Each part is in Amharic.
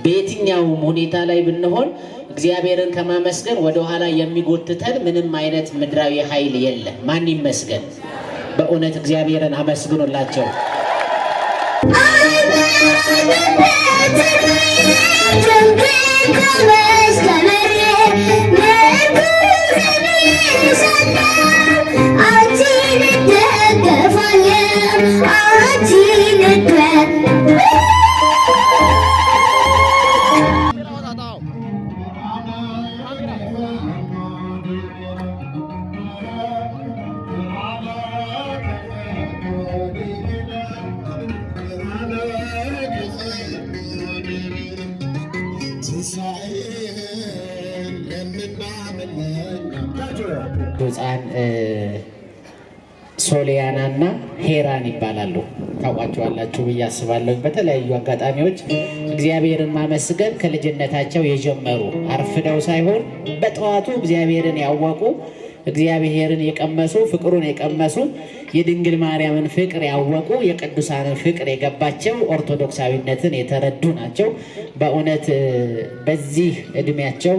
በየትኛው ሁኔታ ላይ ብንሆን እግዚአብሔርን ከማመስገን ወደ ኋላ የሚጎትተን ምንም አይነት ምድራዊ ኃይል የለም። ማን ይመስገን? በእውነት እግዚአብሔርን አመስግኑላቸው። ሕፃን ሶሊያናና ሄራን ይባላሉ። ታውቋቸዋላችሁ ብዬ አስባለሁ። በተለያዩ አጋጣሚዎች እግዚአብሔርን ማመስገን ከልጅነታቸው የጀመሩ አርፍደው ሳይሆን በጠዋቱ እግዚአብሔርን ያወቁ እግዚአብሔርን የቀመሱ ፍቅሩን የቀመሱ የድንግል ማርያምን ፍቅር ያወቁ የቅዱሳንን ፍቅር የገባቸው ኦርቶዶክሳዊነትን የተረዱ ናቸው። በእውነት በዚህ እድሜያቸው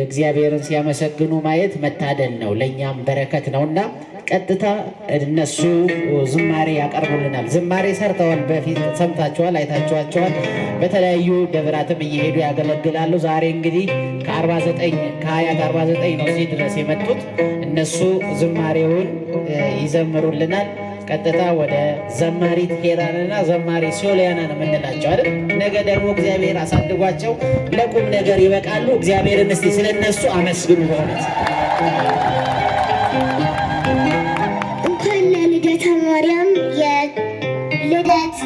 እግዚአብሔርን ሲያመሰግኑ ማየት መታደል ነው፣ ለእኛም በረከት ነውና ቀጥታ እነሱ ዝማሬ ያቀርቡልናል። ዝማሬ ሰርተዋል፣ በፊት ሰምታችኋል፣ አይታችኋቸዋል። በተለያዩ ደብራትም እየሄዱ ያገለግላሉ። ዛሬ እንግዲህ ከሀያት 49 ነው እዚህ ድረስ የመጡት። እነሱ ዝማሬውን ይዘምሩልናል። ቀጥታ ወደ ዘማሪት ሄራንና ዘማሪ ሶሊያና ነው የምንላቸው አይደል? ነገ ደግሞ እግዚአብሔር አሳድጓቸው ለቁም ነገር ይበቃሉ። እግዚአብሔርን እስቲ ስለነሱ አመስግኑ። በእውነት እንኳን ለልደተ ማርያም የልደት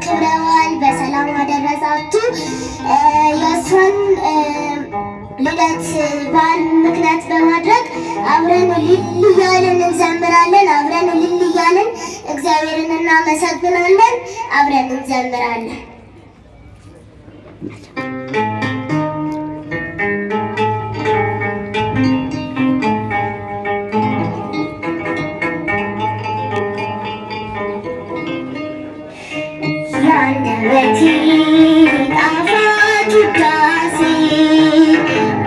ክብረ በዓል በሰላም አደረሳችሁ። የእሷን ልደት በዓል ምክንያት በማድረግ አብረን እልል እያልን እንዘምራለን። አብረን እልል እያልን እግዚአብሔርን እናመሰግናለን። አብረን እንዘምራለን። ያንደበቴ ጣፋጭ ውዳሴ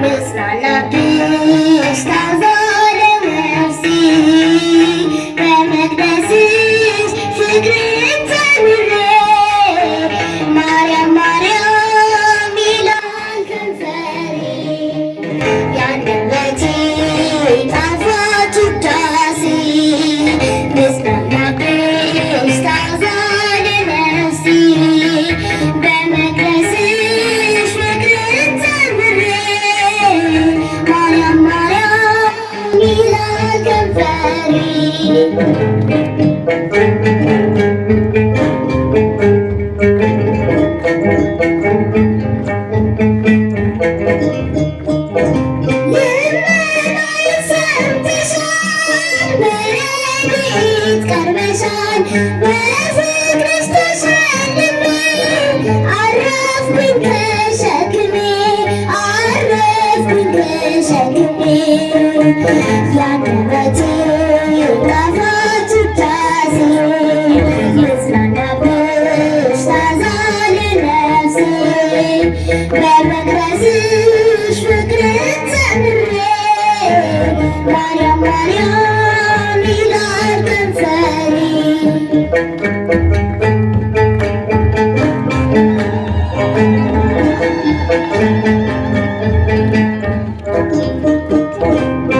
ምስጋናብሽ ታዛለ ነፍሴ በመቅደስሽ ፍቅርን ተምሬ ማርያም ማርያም ይላል ከንፈሬ። ያንደበቴ ጣፋጭ ውዳሴ ምስጋናብሽ ታዛለ ነፍሴ በመቅደስሽ ፍቅርን ተምሬ ማርያም ማርያም ይላል ከንፈሬ። ልመናዬን ሰምተሻል፣ በረድኤት ቀርበሻል። በፍቅርሽ ተሸልሜ አረፍኩኝ ከሸክሜ አረፍኩኝ ከሸክሜ። ያንደበቴ ጣፋጭ ውዳሴ ምስጋናብሽ ታዛለ ነፍሴ በመቅደስሽ ፍቅርን ተምሬ ማርያም ማርያም ይላል ከንፈሬ።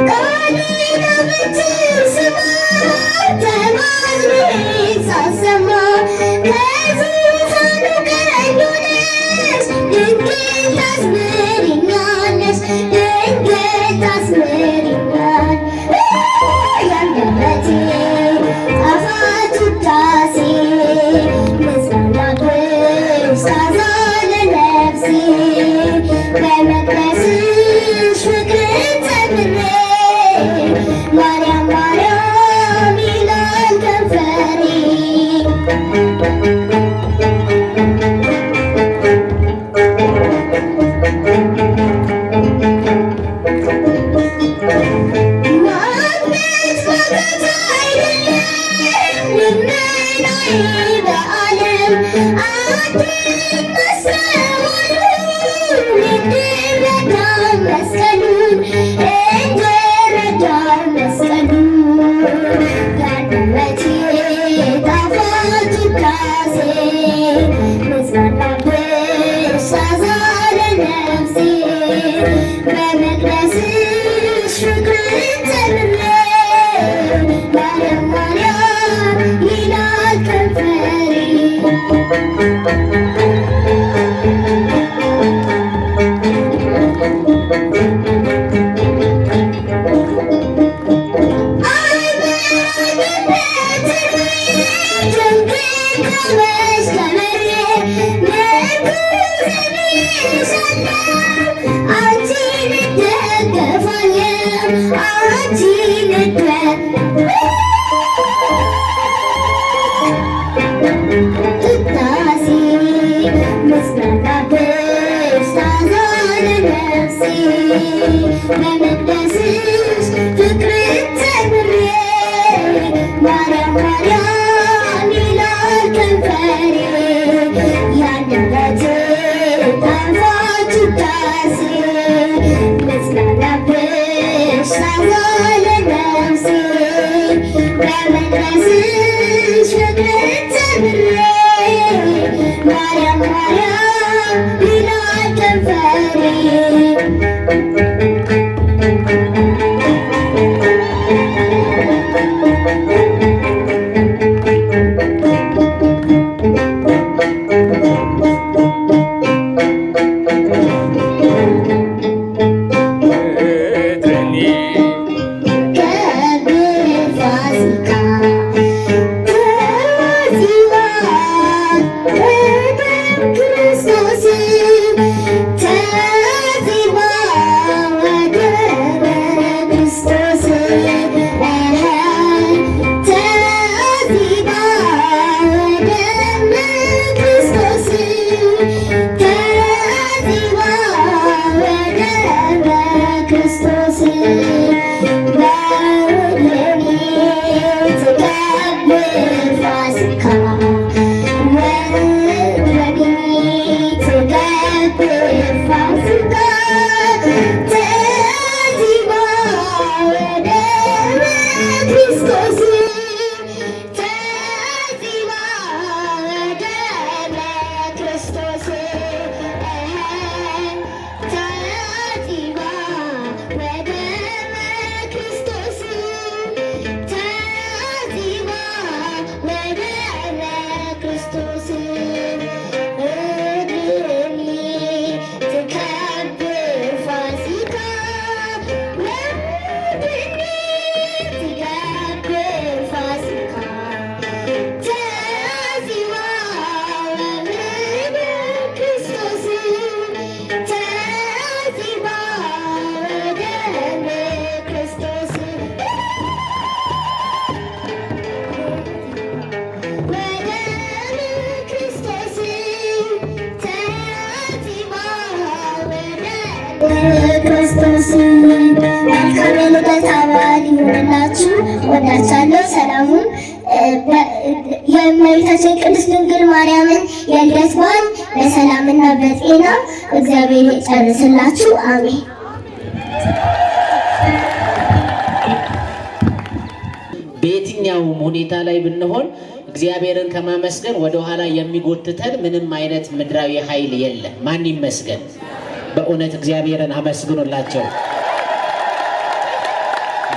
ቃሌን በትር ስማ ተማጽኖዬን ሳሰማ ከዙፋኑ ቀኝ ሆነሽ ድንግል ታስምሪኛለሽ ድንግል ታስምሪኛል። ያንደበቴ ጣፋጭ ውዳሴ ምስጋናብሽ ታዛለ ነፍሴ አንቺን እደገፋለሁ አንቺን ቅዳሴ ምስጋናብሽ ታዛለ ነፍሴ በመቅደስሽ ፍቅርን ተምሬ ማርያም ማርያም ይላል ከንፈሬ ያንደበቴ ጣፋጭ ውዳሴ ምስጋናብሽ ታዛለ ነፍሴ በመቅደስሽ ፍቅርን ተምሬ ማርያም ማርያም ይላል ከንፈሬ ክርስቶስ መልካም የልደት በዓል ይሁንላችሁ። ወዳችኋለሁ። ሰላሙን የእመቤታችን ቅድስት ድንግል ማርያምን የልደት በዓል በሰላምና በጤና እግዚአብሔር ይጨርስላችሁ። አሜን። በየትኛውም ሁኔታ ላይ ብንሆን እግዚአብሔርን ከማመስገን ወደኋላ የሚጎትተን ምንም አይነት ምድራዊ ኃይል የለም። ማን ይመስገን? በእውነት እግዚአብሔርን አመስግኑላቸው።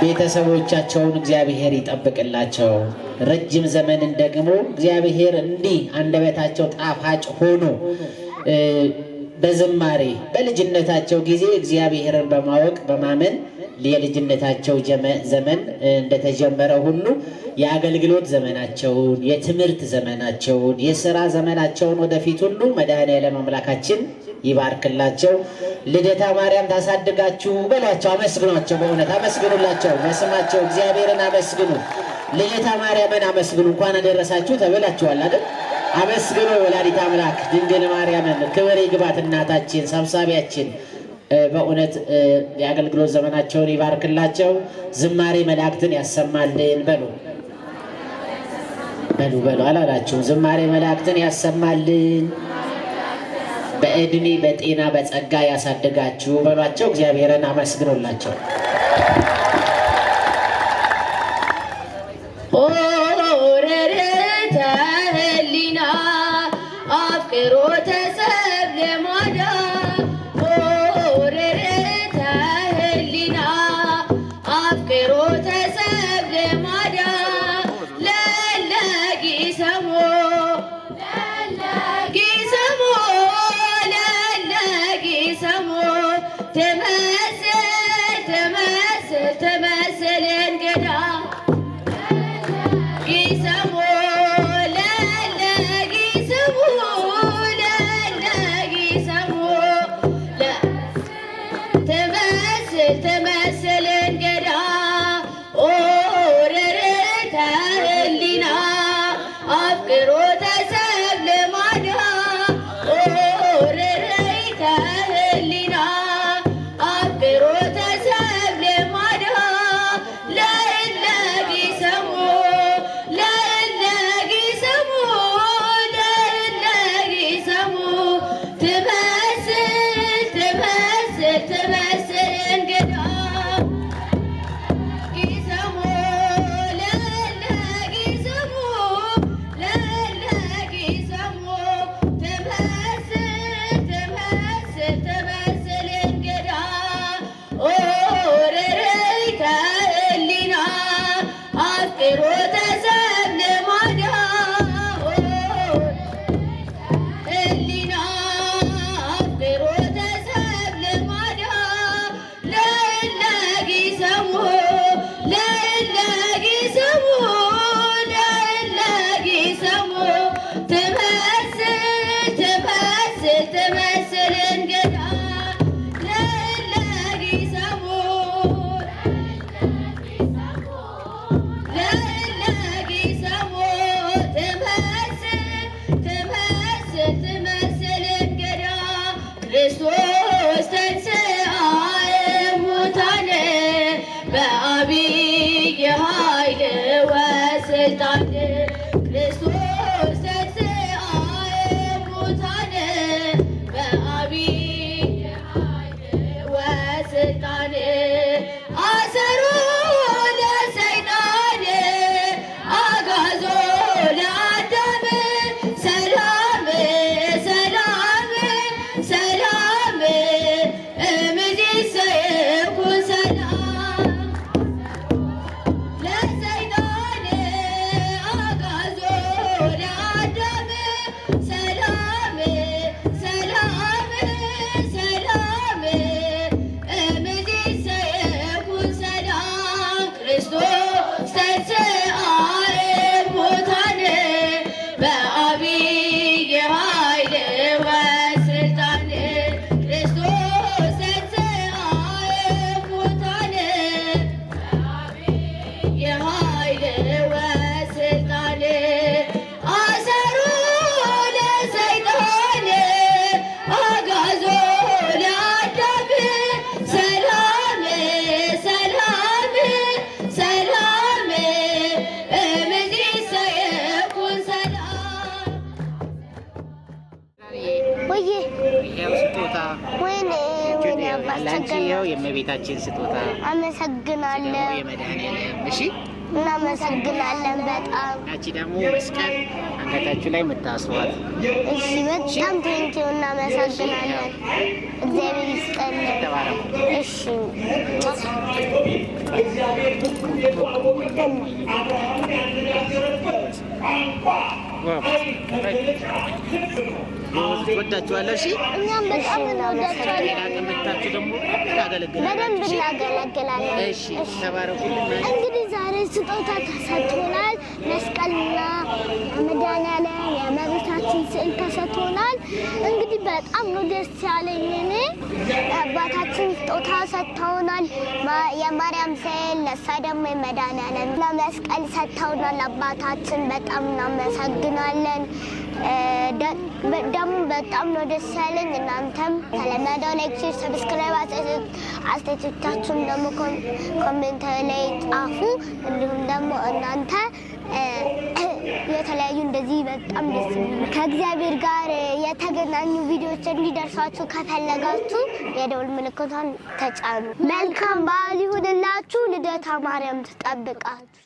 ቤተሰቦቻቸውን እግዚአብሔር ይጠብቅላቸው። ረጅም ዘመንን ደግሞ እግዚአብሔር እንዲህ አንደበታቸው ጣፋጭ ሆኖ በዝማሬ በልጅነታቸው ጊዜ እግዚአብሔርን በማወቅ በማመን የልጅነታቸው ዘመን እንደተጀመረ ሁሉ የአገልግሎት ዘመናቸውን፣ የትምህርት ዘመናቸውን፣ የሥራ ዘመናቸውን ወደፊት ሁሉ መድኃኔዓለም አምላካችን ይባርክላቸው። ልደታ ማርያም ታሳድጋችሁ በሏቸው። አመስግኗቸው። በእውነት አመስግኑላቸው። በስማቸው እግዚአብሔርን አመስግኑ። ልደታ ማርያምን አመስግኑ። እንኳን አደረሳችሁ ተብላችኋል አይደል? አመስግኑ ወላዲተ አምላክ ድንግል ማርያምን። ክብር ይግባት እናታችን ሰብሳቢያችን። በእውነት የአገልግሎት ዘመናቸውን ይባርክላቸው። ዝማሬ መላእክትን ያሰማልን በሉ በሉ በሉ አላላችሁም? ዝማሬ መላእክትን ያሰማልን፣ በእድሜ በጤና በጸጋ ያሳድጋችሁ በሏቸው። እግዚአብሔርን አመስግኑላቸው። ኦረረተ ህሊና አፍቅሮተ ሰብ ለማዳ ኦረረተ ህሊና አፍቅሮተ ሰብ ለማዳ ለለጊሰሞ ለለጊሰሞ ተመስል እንግዳ ጊሰሞ ለለጊሰሞ ክርስቶስ ተንሥአ እሙታን በዐቢይ ኃይል ወሥልጣን ክርስቶስ ተንሥአ እሙታን በዐቢይ ኃይል ወሥልጣን አሰሮ ለሰይጣን አግዓዞ ለአዳም ሰላም ሰላም ሰላም እምይእዜሰ ይኩን ሰላም ለሰይጣን አግዓዞ ለአዳም ሰላም ሰላም ሰላም እምይእዜሰ ይኩን ሰላም ክርስቶስ ተንሥአ እሙታን በዐቢይ ኃይል ወሥልጣን ክርስቶስ ተንሥአ እሙታን በዐቢይ ኃይል ወሥልጣን አሰሮ ለሰይጣን አግዓዞ ለአዳም ሰላም ሰላም ሰላም እምይእዜሰ ይኩን ሰላም ወይዬ ይኸው ስጦታ ወይኔ ወይኔ ለአንቺ ይኸው አባስቸገር የእመቤታችን ስጦታ አመሰግናለሁ። ደግሞ የመድኃኔዓለም እሺ እናመሰግናለን በጣም ያቺ ደግሞ መስቀል አንገታችሁ ላይ የምታስሯት እሺ፣ በጣም ቴንኪው እናመሰግናለን። እግዚአብሔር ይስጠልን። ተባረኩ። እሺ ወዳችኋለሁ። እሺ እኛም በጣም እንወዳቸዋለን። ሌላ ቀን መጥታችሁ ደግሞ በደንብ ታገለግላላችሁ። እናገለግላለን። እሺ ተባረኩልን። እንግዲህ ዛሬ ስጦታ ተሰጥቶናል። መስቀልና መድኃኔዓለም የእመቤታችን ስዕል ተሰጥቶናል። እንግዲህ በጣም ነው ደስ ያለኝ። እኔ አባታችን ስጦታ ሰጥተውናል። የማርያም ስዕል፣ ለእሷ ደግሞ የመድኃኔዓለም መስቀል ሰጥተውናል። አባታችን በጣም እናመሰግናለን። ደግሞ በጣም ነው ደስ ያለኝ። እናንተም ተለመደው ላይክ፣ ሼር፣ ሰብስክራይብ አስተያየቶቻችሁን ደግሞ ኮሜንት ላይ ጻፉ። እንዲሁም ደግሞ እናንተ የተለያዩ እንደዚህ በጣም ደስ የሚሉ ከእግዚአብሔር ጋር የተገናኙ ቪዲዮዎች እንዲደርሷችሁ ከፈለጋችሁ የደውል ምልክቷን ተጫኑ። መልካም በዓል ይሁንላችሁ። ልደታ ማርያም ትጠብቃችሁ።